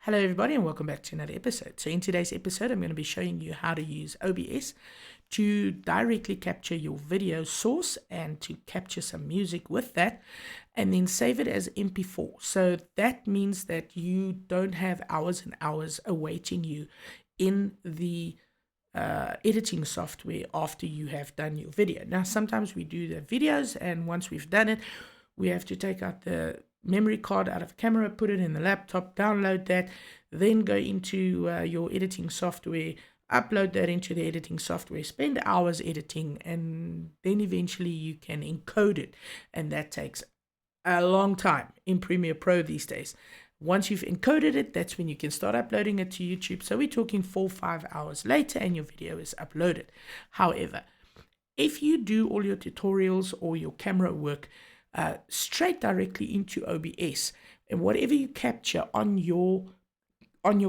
Hello everybody and welcome back to another episode. So in today's episode I'm going to be showing you how to use OBS to directly capture your video source and to capture some music with that and then save it as MP4. So that means that you don't have hours and hours awaiting you in the editing software after you have done your video. Now sometimes we do the videos and once we've done it we have to take out the memory card out of the camera, put it in the laptop, download that, then go into your editing software, upload that into the editing software, spend hours editing, and then eventually you can encode it, and that takes a long time in Premiere Pro these days. Once you've encoded it, that's when you can start uploading it to YouTube. So we're talking 4 or 5 hours later and your video is uploaded. However, if you do all your tutorials or your camera work straight directly into OBS, and whatever you capture on your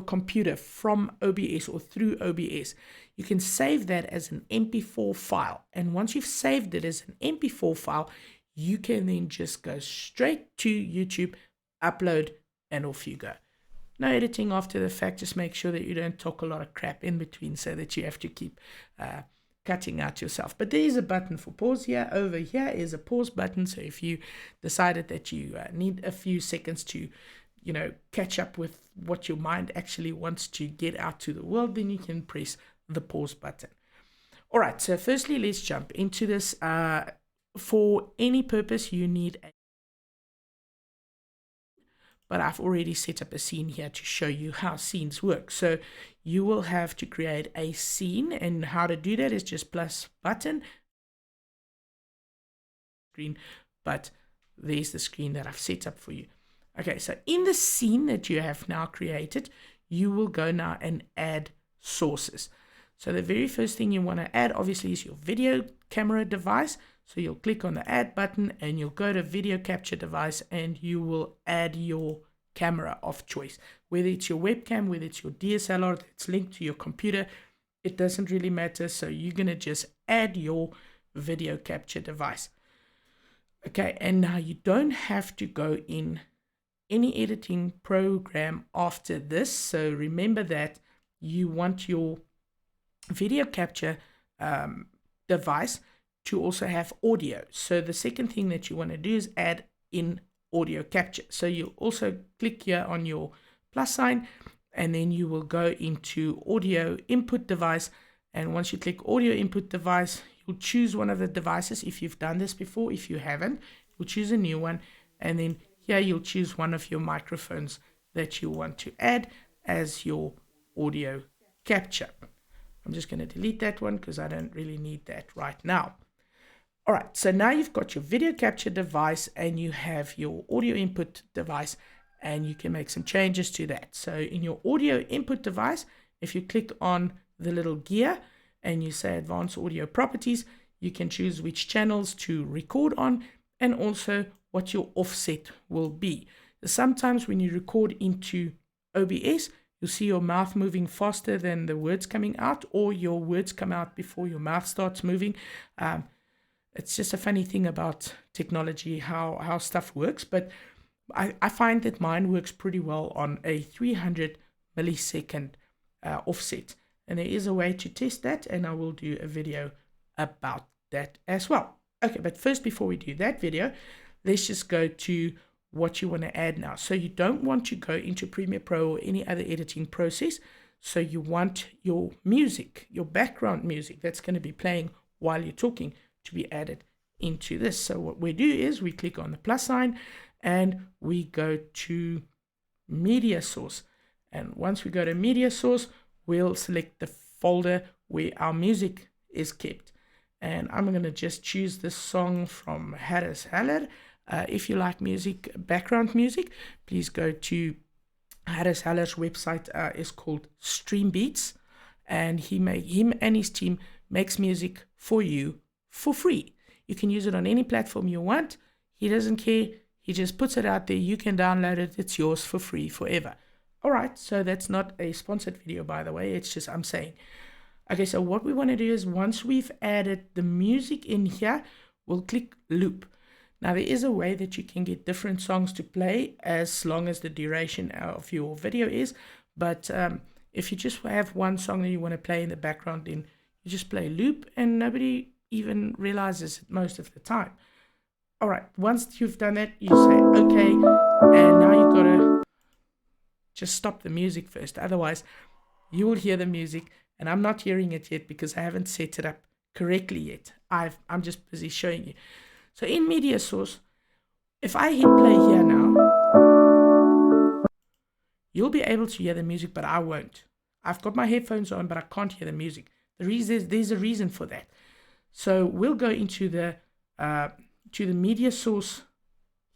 computer from OBS or through OBS, you can save that as an MP4 file. And once you've saved it as an MP4 file, you can then just go straight to YouTube, upload, and off you go. No editing after the fact. Just make sure that you don't talk a lot of crap in between so that you have to keep cutting out yourself. But there is a button for pause here. Over here is a pause button. So if you decided that you need a few seconds to, catch up with what your mind actually wants to get out to the world, then you can press the pause button. All right. So firstly, let's jump into this. For any purpose, you need a but I've already set up a scene here to show you how scenes work. So you will have to create a scene, and how to do that is just plus button screen, but there's the screen that I've set up for you. Okay, so in the scene that you have now created, you will go now and add sources. So the very first thing you want to add obviously is your video camera device. So you'll click on the add button and you'll go to video capture device and you will add your camera of choice. Whether it's your webcam, whether it's your DSLR that's linked to your computer, it doesn't really matter. So you're going to just add your video capture device. Okay, and now you don't have to go in any editing program after this. So remember that you want your video capture device to also have audio. So the second thing that you want to do is add in audio capture. So you also click here on your plus sign and then you will go into audio input device, and once you click audio input device, you'll choose one of the devices. If you've done this before, if you haven't, you'll choose a new one, and then here you'll choose one of your microphones that you want to add as your audio capture. I'm just going to delete that one because I don't really need that right now. All right, so now you've got your video capture device and you have your audio input device, and you can make some changes to that. So in your audio input device, if you click on the little gear and you say advanced audio properties, you can choose which channels to record on and also what your offset will be. Sometimes when you record into OBS, you'll see your mouth moving faster than the words coming out, or your words come out before your mouth starts moving. It's just a funny thing about technology, how stuff works, but I find that mine works pretty well on a 300 millisecond offset, and there is a way to test that, and I will do a video about that as well. Okay, but first, before we do that video, let's just go to what you want to add now. So you don't want to go into Premiere Pro or any other editing process. So you want your music, your background music that's going to be playing while you're talking, to be added into this. So what we do is we click on the plus sign and we go to media source. And once we go to media source, we'll select the folder where our music is kept. And I'm going to just choose this song from Phottix-nuada-s-vled-video-led-light. If you like music, background music, please go to Phottix-nuada-s-vled-'s website. Is called Stream Beats, and him and his team makes music for you for free. You can use it on any platform you want. He doesn't care. He just puts it out there. You can download it. It's yours for free forever. All right. So that's not a sponsored video, by the way. It's just I'm saying. Okay. So what we want to do is once we've added the music in here, we'll click loop. Now, there is a way that you can get different songs to play as long as the duration of your video is. But if you just have one song that you want to play in the background, then you just play loop and nobody even realizes it most of the time. All right, once you've done that, you say, okay, and now you've got to just stop the music first. Otherwise, you will hear the music, and I'm not hearing it yet because I haven't set it up correctly yet. I'm just busy showing you. So in media source, if I hit play here now, you'll be able to hear the music, but I won't. I've got my headphones on, but I can't hear the music. There's a reason for that. So we'll go into the media source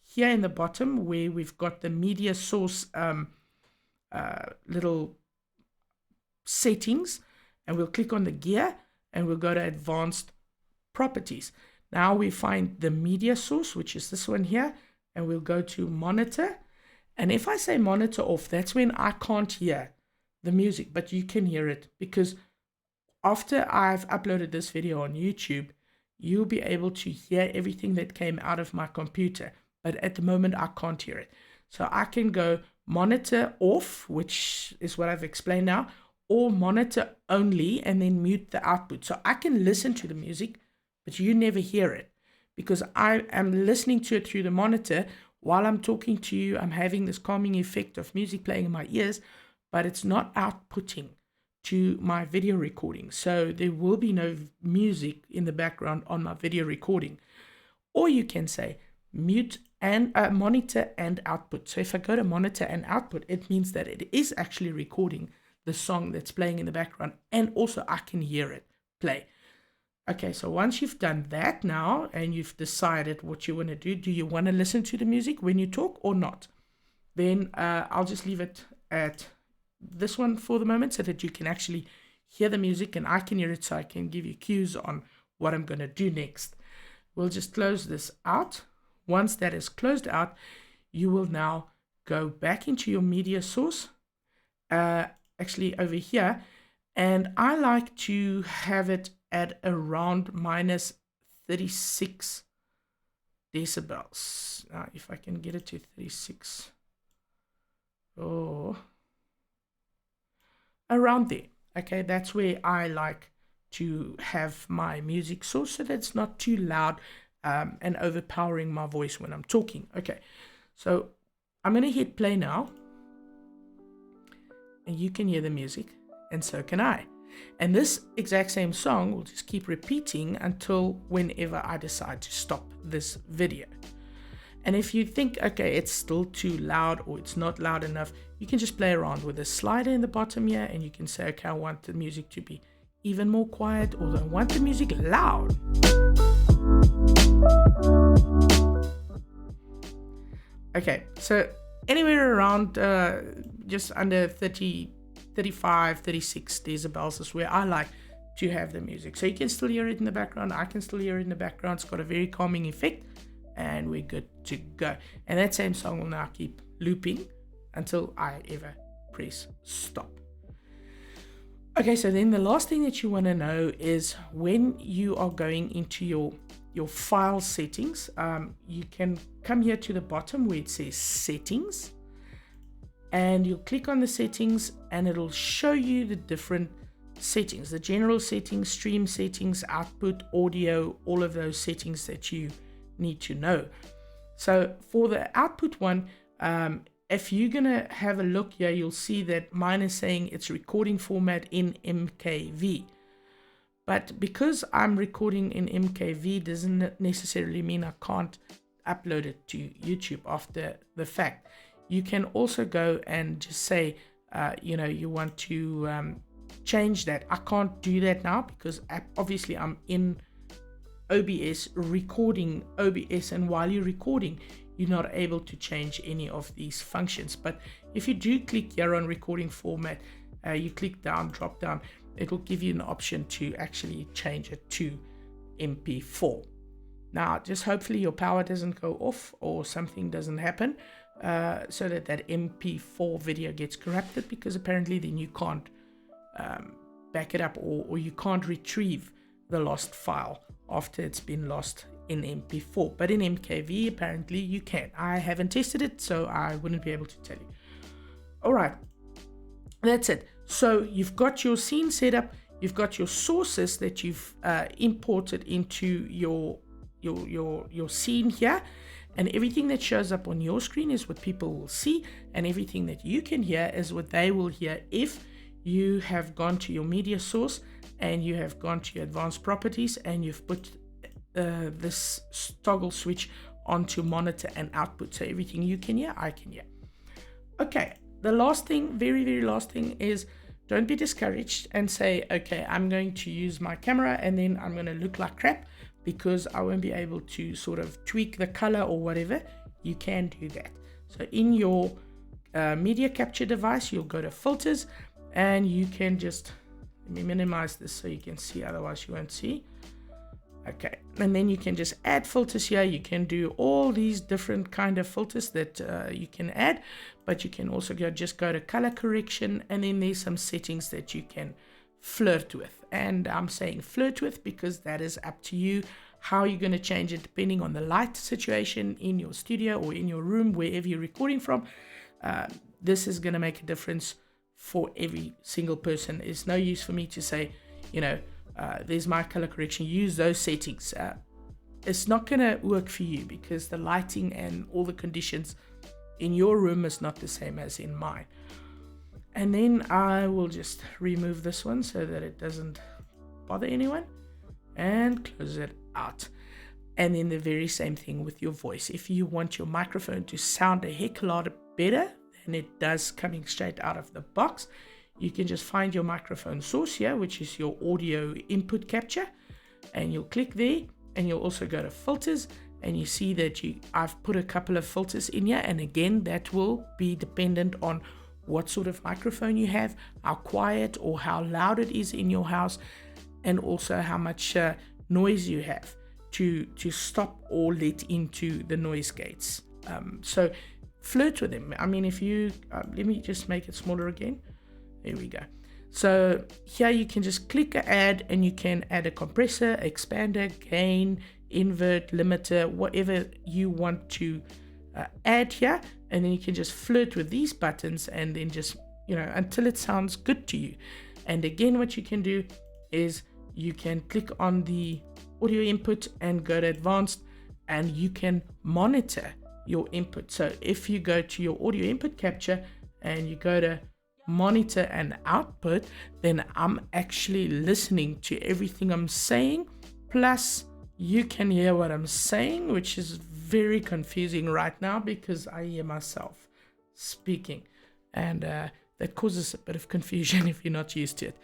here in the bottom where we've got the media source little settings, and we'll click on the gear and we'll go to advanced properties. Now we find the media source, which is this one here, and we'll go to monitor. And if I say monitor off, that's when I can't hear the music, but you can hear it, because after I've uploaded this video on YouTube, you'll be able to hear everything that came out of my computer. But at the moment, I can't hear it. So I can go monitor off, which is what I've explained now, or monitor only, and then mute the output. So I can listen to the music, but you never hear it, because I am listening to it through the monitor. While I'm talking to you, I'm having this calming effect of music playing in my ears, but it's not outputting to my video recording. So there will be no music in the background on my video recording. Or you can say mute and monitor and output. So if I go to monitor and output, it means that it is actually recording the song that's playing in the background, and also I can hear it play. Okay, so once you've done that now, and you've decided what you want to do you want to listen to the music when you talk or not? Then I'll just leave it at this one for the moment so that you can actually hear the music and I can hear it, so I can give you cues on what I'm going to do next. We'll just close this out. Once that is closed out, you will now go back into your media source, actually over here, and I like to have it at around minus 36 decibels. Now, if I can get it to 36, around there. Okay, that's where I like to have my music source, so that it's not too loud and overpowering my voice when I'm talking. Okay, so I'm going to hit play now, and you can hear the music, and so can I. And this exact same song will just keep repeating until whenever I decide to stop this video. And if you think, okay, it's still too loud or it's not loud enough, you can just play around with the slider in the bottom here, and you can say, okay, I want the music to be even more quiet, or I want the music loud. Okay, so anywhere around just under 30, 35, 36 decibels is where I like to have the music. So you can still hear it in the background. I can still hear it in the background. It's got a very calming effect, and we're good to go. And that same song will now keep looping until I ever press stop. Okay, so then the last thing that you want to know is when you are going into your file settings, you can come here to the bottom where it says settings, and you'll click on the settings, and it'll show you the different settings, the general settings, stream settings, output, audio, all of those settings that you need to know. So for the output one, if you're gonna have a look here, you'll see that mine is saying it's recording format in MKV. But because I'm recording in MKV doesn't necessarily mean I can't upload it to YouTube after the fact. You can also go and just say, you want to change that. I can't do that now because obviously I'm in OBS recording OBS, and while you're recording, you're not able to change any of these functions. But if you do click here on recording format, you click down, drop down, it will give you an option to actually change it to MP4. Now, just hopefully your power doesn't go off or something doesn't happen, so that MP4 video gets corrupted, because apparently then you can't back it up, or you can't retrieve the lost file after it's been lost in MP4, but in MKV apparently you can. I haven't tested it, so I wouldn't be able to tell you. All right, that's it. So you've got your scene set up, you've got your sources that you've imported into your scene here, and everything that shows up on your screen is what people will see, and everything that you can hear is what they will hear if you have gone to your media source and you have gone to your advanced properties and you've put this toggle switch onto monitor and output. So everything you can hear, I can hear. Okay, the last thing, very, very last thing is, don't be discouraged and say, okay, I'm going to use my camera and then I'm going to look like crap because I won't be able to sort of tweak the color or whatever. You can do that. So in your media capture device, you'll go to filters and you can just, let me minimize this so you can see, otherwise you won't see. Okay, and then you can just add filters here. You can do all these different kind of filters that you can add, but you can also just go to color correction, and then there's some settings that you can flirt with. And I'm saying flirt with because that is up to you how you're going to change it depending on the light situation in your studio or in your room, wherever you're recording from. This is going to make a difference for every single person. It's no use for me to say, you know, there's my color correction, use those settings. It's not going to work for you because the lighting and all the conditions in your room is not the same as in mine. And then I will just remove this one so that it doesn't bother anyone and close it out. And then the very same thing with your voice. If you want your microphone to sound a heck of a lot better than it does coming straight out of the box, you can just find your microphone source here, which is your audio input capture, and you'll click there, and you'll also go to filters, and you see that I've put a couple of filters in here, and again that will be dependent on what sort of microphone you have, how quiet or how loud it is in your house, and also how much noise you have to stop or let into the noise gates. So flirt with them. I mean, if you let me just make it smaller again. There we go. So here you can just click add, and you can add a compressor, expander, gain, invert, limiter, whatever you want to add here, and then you can just flirt with these buttons and then just, you know, until it sounds good to you. And again, what you can do is you can click on the audio input and go to advanced, and you can monitor your input. So if you go to your audio input capture and you go to monitor and output, then I'm actually listening to everything I'm saying, plus you can hear what I'm saying, which is very confusing right now because I hear myself speaking, and that causes a bit of confusion if you're not used to it.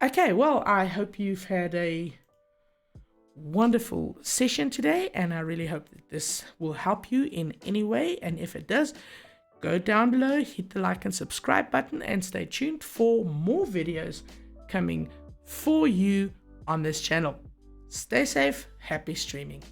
Okay, well, I hope you've had a wonderful session today, and I really hope that this will help you in any way, and if it does, go down below, hit the like and subscribe button, and stay tuned for more videos coming for you on this channel. Stay safe, happy streaming.